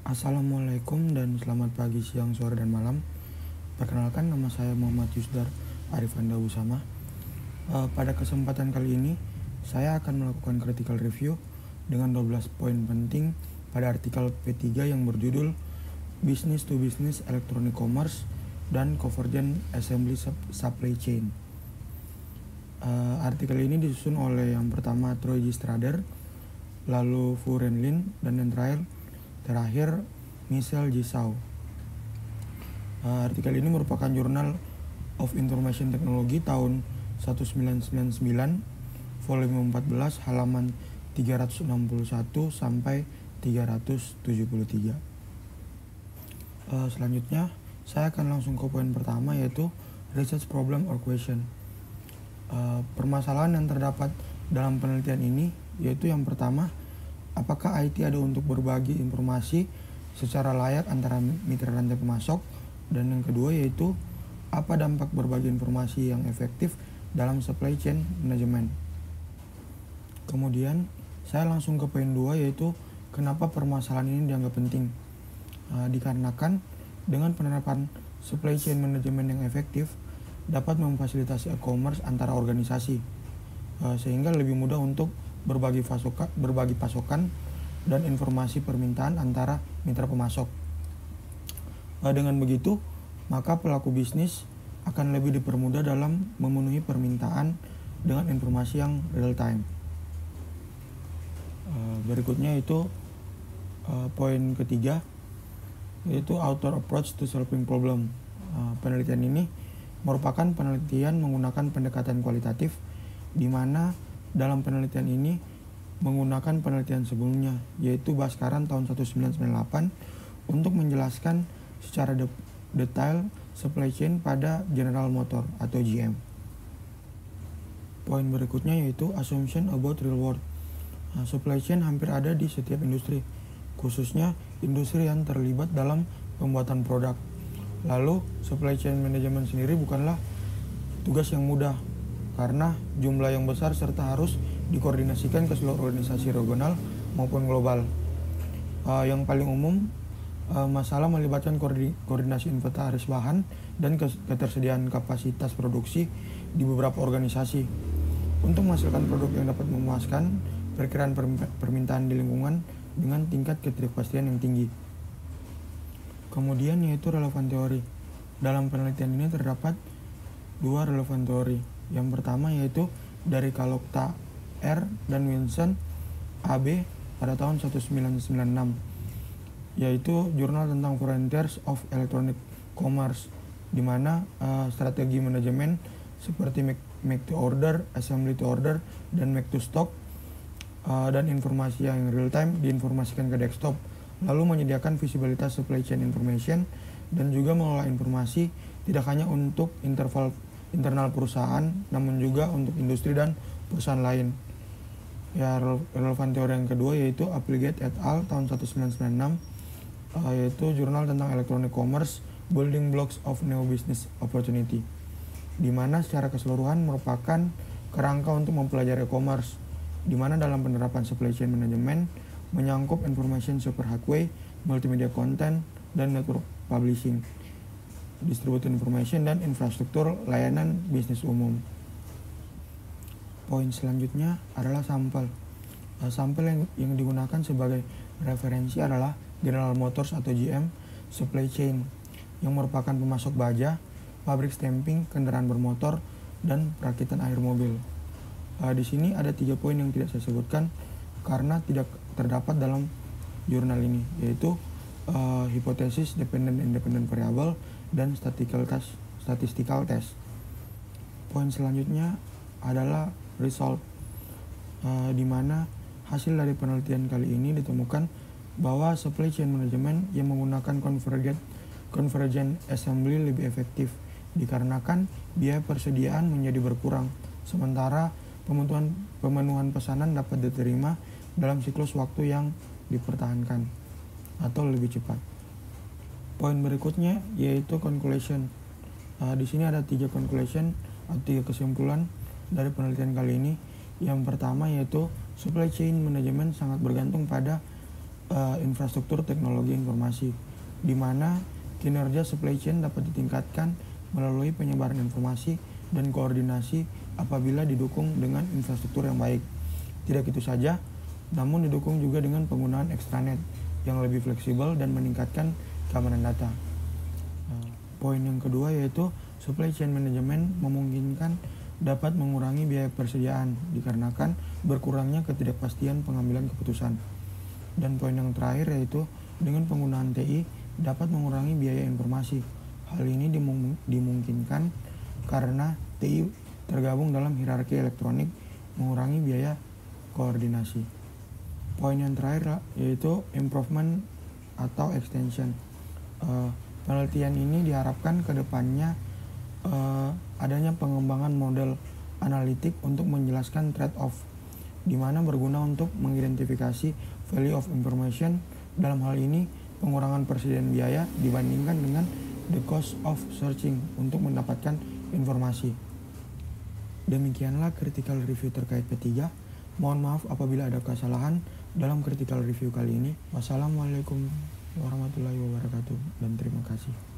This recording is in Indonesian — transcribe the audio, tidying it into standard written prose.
Assalamualaikum dan selamat pagi, siang, sore, dan malam. Perkenalkan, nama saya Muhammad Yusdar Arifanda Usama. Pada kesempatan kali ini, saya akan melakukan critical review dengan 12 poin penting pada artikel P3 yang berjudul Business to Business Electronic Commerce dan Convergent Assembly Supply Chain. Artikel ini disusun oleh yang pertama Troy G. Strader, lalu Fu Renlin, dan yang terakhir Michel G. Zhao. Artikel ini merupakan Journal of Information Technology tahun 1999, volume 14, halaman 361 sampai 373. Selanjutnya, saya akan langsung ke poin pertama, yaitu research problem or question. Permasalahan yang terdapat dalam penelitian ini yaitu yang pertama, apakah IT ada untuk berbagi informasi secara layak antara mitra rantai pemasok, dan yang kedua yaitu apa dampak berbagi informasi yang efektif dalam supply chain management. Kemudian saya langsung ke poin 2, yaitu kenapa permasalahan ini dianggap penting. Dikarenakan dengan penerapan supply chain management yang efektif dapat memfasilitasi e-commerce antara organisasi, sehingga lebih mudah untuk berbagi pasokan dan informasi permintaan antara mitra pemasok. Dengan begitu, maka pelaku bisnis akan lebih dipermudah dalam memenuhi permintaan dengan informasi yang real time. Berikutnya itu poin ketiga, yaitu author approach to solving problem. Penelitian ini merupakan penelitian menggunakan pendekatan kualitatif, di mana dalam penelitian ini menggunakan penelitian sebelumnya, yaitu Bhaskaran tahun 1998 untuk menjelaskan secara detail supply chain pada General Motors atau GM. Poin berikutnya yaitu assumption about real world. Supply chain hampir ada di setiap industri, khususnya industri yang terlibat dalam pembuatan produk. Lalu, supply chain management sendiri bukanlah tugas yang mudah, karena jumlah yang besar serta harus dikoordinasikan ke seluruh organisasi regional maupun global. Yang paling umum, masalah melibatkan koordinasi inventaris bahan dan ketersediaan kapasitas produksi di beberapa organisasi. Untuk menghasilkan produk yang dapat memuaskan perkiraan permintaan di lingkungan dengan tingkat ketidakpastian yang tinggi. Kemudian yaitu relevan teori. Dalam penelitian ini terdapat dua relevan teori. Yang pertama yaitu dari Kalokta R dan Wilson AB pada tahun 1996, yaitu jurnal tentang Frontiers of Electronic Commerce, di mana strategi manajemen seperti make to order, assembly to order, dan make to stock dan informasi yang real time diinformasikan ke desktop, lalu menyediakan visibilitas supply chain information dan juga mengelola informasi tidak hanya untuk internal perusahaan, namun juga untuk industri dan perusahaan lain. Ya, relevan teori yang kedua yaitu Applegate et al. Tahun 1996, yaitu jurnal tentang electronic commerce, Building Blocks of New Business Opportunity, di mana secara keseluruhan merupakan kerangka untuk mempelajari e-commerce, di mana dalam penerapan supply chain management menyangkut information superhighway, multimedia content, dan network publishing, distributed information, dan infrastruktur layanan bisnis umum. Poin selanjutnya adalah sampel. Sampel yang digunakan sebagai referensi adalah General Motors atau GM supply chain, yang merupakan pemasok baja, pabrik stamping, kendaraan bermotor, dan perakitan air mobil. Di sini ada 3 poin yang tidak saya sebutkan karena tidak terdapat dalam jurnal ini, yaitu hipotesis, dependent variable, dan statistical test. Poin selanjutnya adalah result, di mana hasil dari penelitian kali ini ditemukan bahwa supply chain management yang menggunakan convergent assembly lebih efektif dikarenakan biaya persediaan menjadi berkurang, sementara pemenuhan pesanan dapat diterima dalam siklus waktu yang dipertahankan atau lebih cepat. Poin berikutnya yaitu conclusion. Di sini ada 3 conclusion atau 3 kesimpulan dari penelitian kali ini. Yang pertama yaitu supply chain management sangat bergantung pada infrastruktur teknologi informasi, di mana kinerja supply chain dapat ditingkatkan melalui penyebaran informasi dan koordinasi apabila didukung dengan infrastruktur yang baik. Tidak itu saja, namun didukung juga dengan penggunaan extranet yang lebih fleksibel dan meningkatkan keamanan data. Poin yang kedua yaitu supply chain management memungkinkan dapat mengurangi biaya persediaan dikarenakan berkurangnya ketidakpastian pengambilan keputusan. Dan poin yang terakhir yaitu dengan penggunaan TI dapat mengurangi biaya informasi. Hal ini dimungkinkan karena TI tergabung dalam hierarki elektronik, mengurangi biaya koordinasi. Poin yang terakhir yaitu improvement atau extension. Penelitian ini diharapkan ke depannya adanya pengembangan model analitik untuk menjelaskan trade-off, di mana berguna untuk mengidentifikasi value of information. Dalam hal ini, pengurangan persediaan biaya dibandingkan dengan the cost of searching untuk mendapatkan informasi. Demikianlah critical review terkait P3. Mohon maaf apabila ada kesalahan dalam critical review kali ini. Wassalamualaikum warahmatullahi wabarakatuh dan terima kasih.